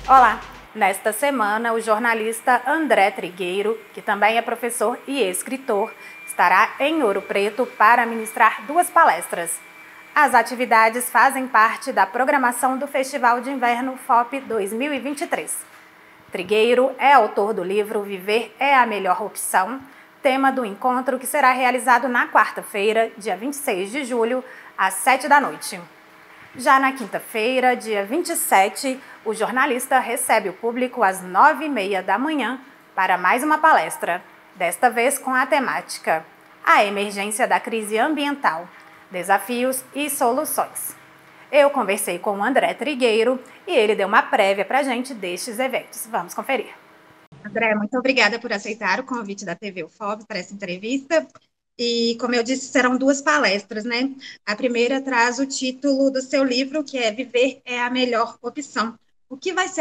Olá! Nesta semana, o jornalista André Trigueiro, que também é professor e escritor, estará em Ouro Preto para ministrar 2 palestras. As atividades fazem parte da programação do Festival de Inverno FOP 2023. Trigueiro é autor do livro Viver é a Melhor Opção, tema do encontro que será realizado na quarta-feira, dia 26 de julho, às 7 da noite. Já na quinta-feira, dia 27, o jornalista recebe o público às 9h30 da manhã para mais uma palestra, desta vez com a temática A Emergência da Crise Ambiental, Desafios e Soluções. Eu conversei com o André Trigueiro e ele deu uma prévia para a gente destes eventos. Vamos conferir. André, muito obrigada por aceitar o convite da TV UFOP para essa entrevista. E, como eu disse, serão 2 palestras, né? A primeira traz o título do seu livro, que é Viver é a Melhor Opção. O que vai ser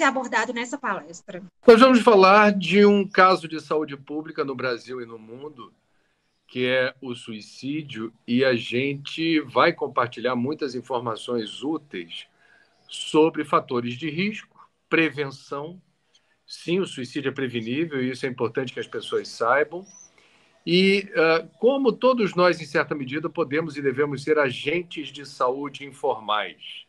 abordado nessa palestra? Nós vamos falar de um caso de saúde pública no Brasil e no mundo, que é o suicídio, e a gente vai compartilhar muitas informações úteis sobre fatores de risco, prevenção. Sim, o suicídio é prevenível, e isso é importante que as pessoas saibam. E como todos nós, em certa medida, podemos e devemos ser agentes de saúde informais.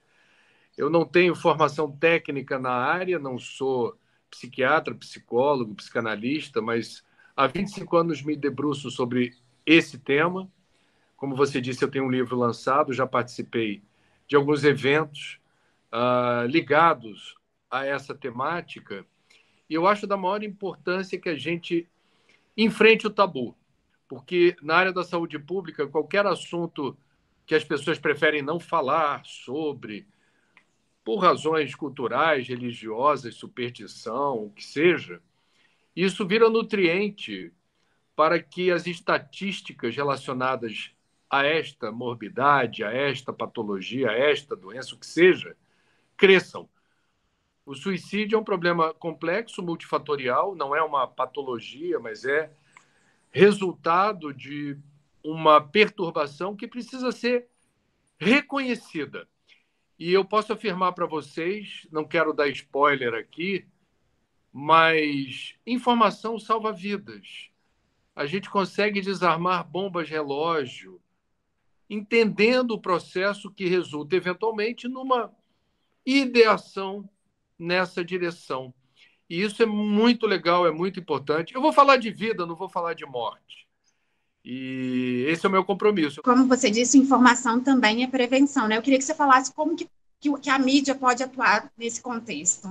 Eu não tenho formação técnica na área, não sou psiquiatra, psicólogo, psicanalista, mas há 25 anos me debruço sobre esse tema. Como você disse, eu tenho um livro lançado, já participei de alguns eventos ligados a essa temática, e eu acho da maior importância que a gente enfrente o tabu, porque na área da saúde pública, qualquer assunto que as pessoas preferem não falar sobre, por razões culturais, religiosas, superstição, o que seja, isso vira nutriente para que as estatísticas relacionadas a esta morbidade, a esta patologia, a esta doença, o que seja, cresçam. O suicídio é um problema complexo, multifatorial, não é uma patologia, mas é resultado de uma perturbação que precisa ser reconhecida. E eu posso afirmar para vocês, não quero dar spoiler aqui, mas informação salva vidas. A gente consegue desarmar bombas relógio, entendendo o processo que resulta eventualmente numa ideação nessa direção. E isso é muito legal, é muito importante. Eu vou falar de vida, não vou falar de morte. E esse é o meu compromisso. Como você disse, informação também é prevenção, né? Eu queria que você falasse como que a mídia pode atuar nesse contexto.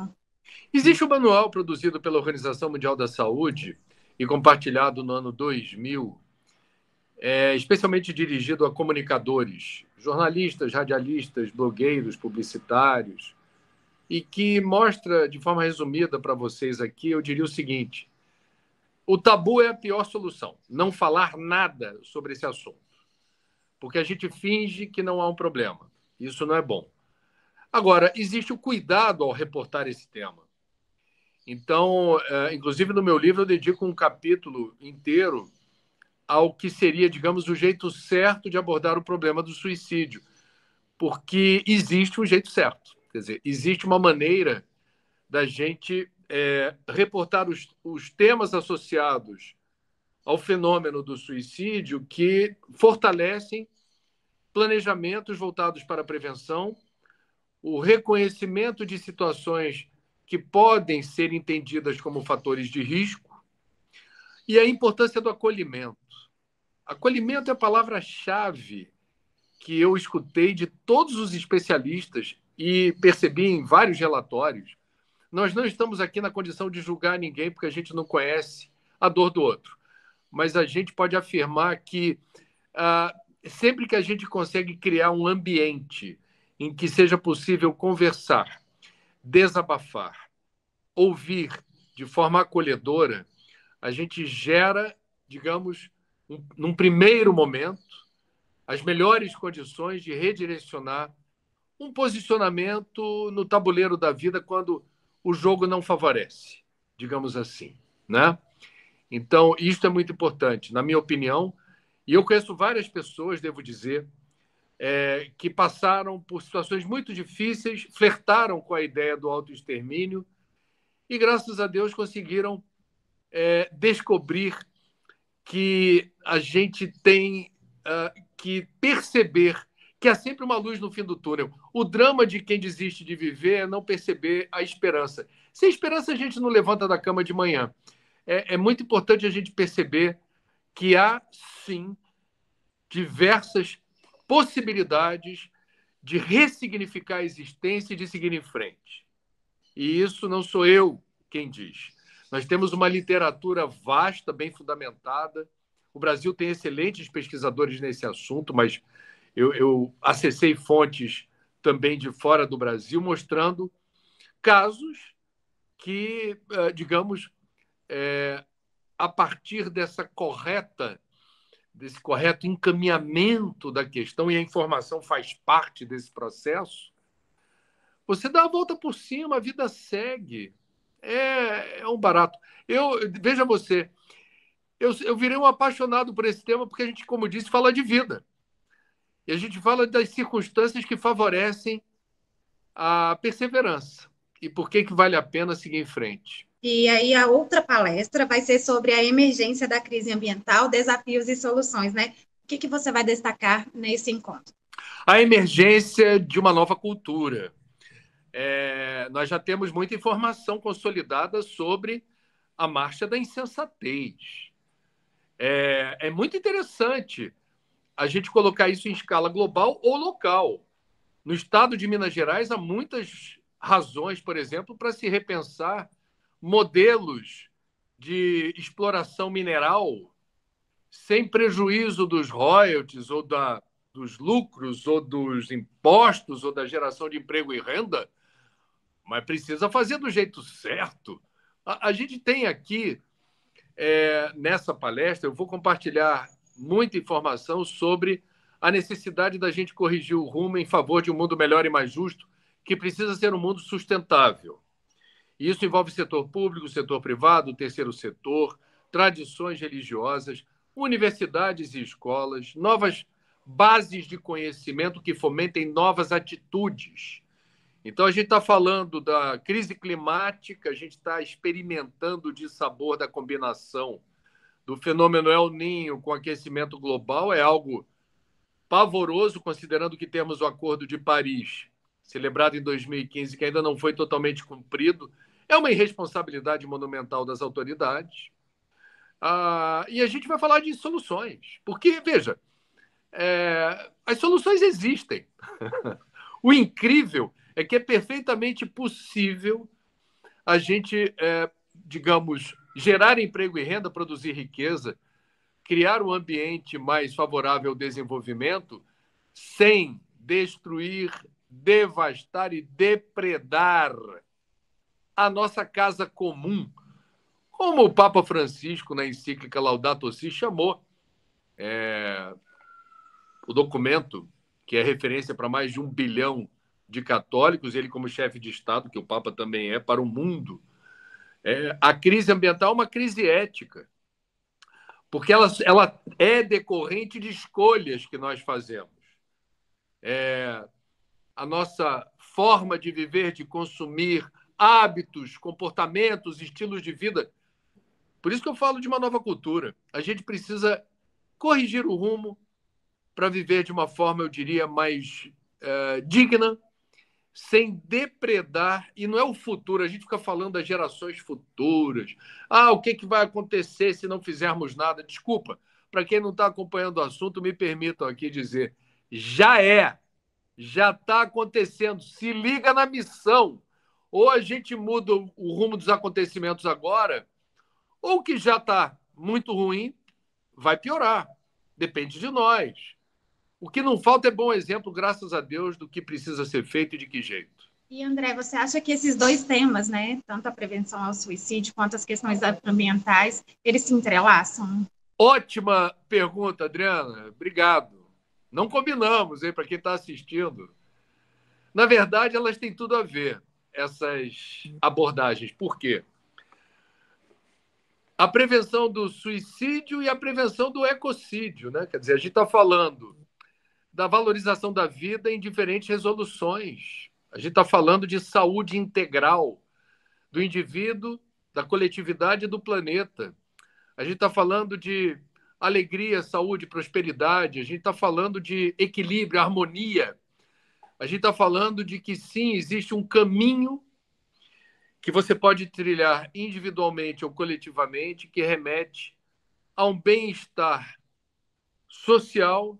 Existe um manual produzido pela Organização Mundial da Saúde e compartilhado no ano 2000, especialmente dirigido a comunicadores, jornalistas, radialistas, blogueiros, publicitários, e que mostra, de forma resumida para vocês aqui, eu diria o seguinte: o tabu é a pior solução, não falar nada sobre esse assunto, porque a gente finge que não há um problema. Isso não é bom. Agora, existe o cuidado ao reportar esse tema. Então, inclusive no meu livro eu dedico um capítulo inteiro ao que seria, digamos, o jeito certo de abordar o problema do suicídio, porque existe um jeito certo. Quer dizer, existe uma maneira da gente reportar os temas associados ao fenômeno do suicídio que fortalecem planejamentos voltados para a prevenção, o reconhecimento de situações que podem ser entendidas como fatores de risco e a importância do acolhimento. Acolhimento é a palavra-chave que eu escutei de todos os especialistas e percebi em vários relatórios. Nós não estamos aqui na condição de julgar ninguém porque a gente não conhece a dor do outro, mas a gente pode afirmar que sempre que a gente consegue criar um ambiente em que seja possível conversar, desabafar, ouvir de forma acolhedora, a gente gera, digamos, num primeiro momento, as melhores condições de redirecionar um posicionamento no tabuleiro da vida quando o jogo não favorece, digamos assim, né? Então, isso é muito importante, na minha opinião, e eu conheço várias pessoas, devo dizer, que passaram por situações muito difíceis, flertaram com a ideia do autoextermínio e, graças a Deus, conseguiram descobrir que a gente tem que perceber que há sempre uma luz no fim do túnel. O drama de quem desiste de viver é não perceber a esperança. Sem esperança, a gente não levanta da cama de manhã. É muito importante a gente perceber que há, sim, diversas possibilidades de ressignificar a existência e de seguir em frente. E isso não sou eu quem diz. Nós temos uma literatura vasta, bem fundamentada. O Brasil tem excelentes pesquisadores nesse assunto, mas eu acessei fontes também de fora do Brasil, mostrando casos que, digamos, a partir desse correto encaminhamento da questão, e a informação faz parte desse processo, você dá a volta por cima, a vida segue. É um barato. Veja você, eu virei um apaixonado por esse tema porque a gente, como disse, fala de vida. E a gente fala das circunstâncias que favorecem a perseverança. E por que vale a pena seguir em frente. E aí a outra palestra vai ser sobre a emergência da crise ambiental, desafios e soluções, né? O que você vai destacar nesse encontro? A emergência de uma nova cultura. Nós já temos muita informação consolidada sobre a marcha da insensatez. É muito interessante a gente colocar isso em escala global ou local. No estado de Minas Gerais, há muitas razões, por exemplo, para se repensar modelos de exploração mineral sem prejuízo dos royalties ou dos lucros ou dos impostos ou da geração de emprego e renda, mas precisa fazer do jeito certo. A gente tem aqui, nessa palestra, eu vou compartilhar muita informação sobre a necessidade da gente corrigir o rumo em favor de um mundo melhor e mais justo, que precisa ser um mundo sustentável. E isso envolve setor público, setor privado, terceiro setor, tradições religiosas, universidades e escolas, novas bases de conhecimento que fomentem novas atitudes. Então, a gente está falando da crise climática, a gente está experimentando o dissabor da combinação do fenômeno El Niño com aquecimento global, é algo pavoroso, considerando que temos o Acordo de Paris, celebrado em 2015, que ainda não foi totalmente cumprido. É uma irresponsabilidade monumental das autoridades. E a gente vai falar de soluções. Porque, veja, as soluções existem. O incrível é que é perfeitamente possível a gente, digamos, gerar emprego e renda, produzir riqueza, criar um ambiente mais favorável ao desenvolvimento, sem destruir, devastar e depredar a nossa casa comum, como o Papa Francisco, na encíclica Laudato Si, chamou o documento, que é referência para mais de 1 bilhão de católicos, ele como chefe de Estado, que o Papa também é, para o mundo. A crise ambiental é uma crise ética, porque ela é decorrente de escolhas que nós fazemos. A nossa forma de viver, de consumir, hábitos, comportamentos, estilos de vida. Por isso que eu falo de uma nova cultura. A gente precisa corrigir o rumo para viver de uma forma, eu diria, mais digna, sem depredar. E não é o futuro, a gente fica falando das gerações futuras. O que vai acontecer se não fizermos nada? Desculpa, para quem não está acompanhando o assunto, me permitam aqui dizer, já está acontecendo. Se liga na missão. Ou a gente muda o rumo dos acontecimentos agora, ou o que já está muito ruim vai piorar. Depende de nós. O que não falta é bom exemplo, graças a Deus, do que precisa ser feito e de que jeito. E, André, você acha que esses dois temas, né, tanto a prevenção ao suicídio quanto as questões ambientais, eles se entrelaçam? Ótima pergunta, Adriana. Obrigado. Não combinamos, hein, para quem está assistindo. Na verdade, elas têm tudo a ver, essas abordagens. Por quê? A prevenção do suicídio e a prevenção do ecocídio, né? Quer dizer, a gente está falando da valorização da vida em diferentes resoluções. A gente está falando de saúde integral do indivíduo, da coletividade e do planeta. A gente está falando de alegria, saúde, prosperidade. A gente está falando de equilíbrio, harmonia. A gente está falando de que, sim, existe um caminho que você pode trilhar individualmente ou coletivamente que remete a um bem-estar social,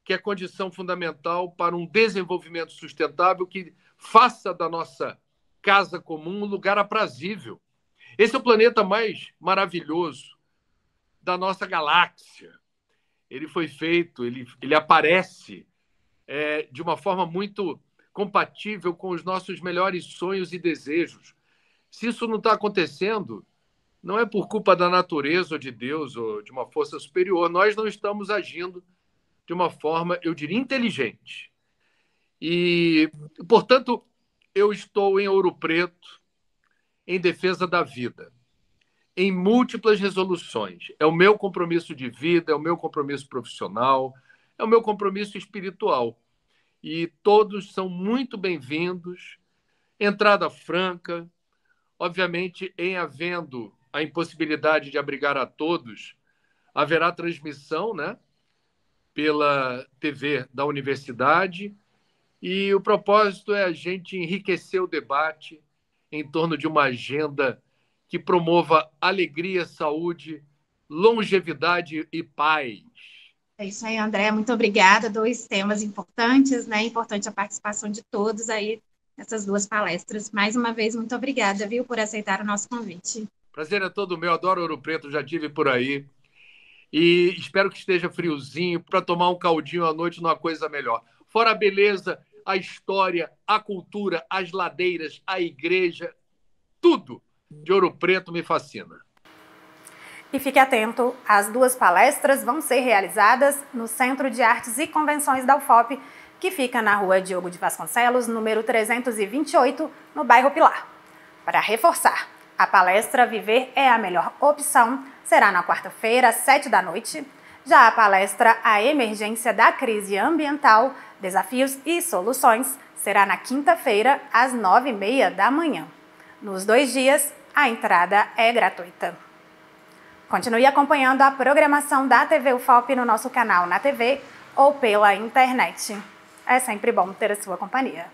que é condição fundamental para um desenvolvimento sustentável que faça da nossa casa comum um lugar aprazível. Esse é o planeta mais maravilhoso da nossa galáxia. Ele foi feito, ele aparece de uma forma muito compatível com os nossos melhores sonhos e desejos. Se isso não está acontecendo, não é por culpa da natureza ou de Deus ou de uma força superior. Nós não estamos agindo de uma forma, eu diria, inteligente. E, portanto, eu estou em Ouro Preto em defesa da vida, em múltiplas resoluções. É o meu compromisso de vida, é o meu compromisso profissional, é o meu compromisso espiritual. E todos são muito bem-vindos. Entrada franca, obviamente, em havendo a impossibilidade de abrigar a todos, haverá transmissão, né, pela TV da universidade, e o propósito é a gente enriquecer o debate em torno de uma agenda que promova alegria, saúde, longevidade e paz. É isso aí, André. Muito obrigada. 2 temas importantes, né? Importante a participação de todos aí nessas 2 palestras. Mais uma vez, muito obrigada, viu, por aceitar o nosso convite. Prazer é todo meu. Adoro Ouro Preto, já tive por aí. E espero que esteja friozinho para tomar um caldinho à noite numa coisa melhor. Fora a beleza, a história, a cultura, as ladeiras, a igreja, tudo de Ouro Preto me fascina. E fique atento, as 2 palestras vão ser realizadas no Centro de Artes e Convenções da UFOP, que fica na Rua Diogo de Vasconcelos, número 328, no bairro Pilar. Para reforçar, a palestra Viver é a Melhor Opção será na quarta-feira, às 19h. Já a palestra A Emergência da Crise Ambiental, Desafios e Soluções será na quinta-feira, às 9h30 da manhã. Nos 2 dias, a entrada é gratuita. Continue acompanhando a programação da TV UFOP no nosso canal na TV ou pela internet. É sempre bom ter a sua companhia.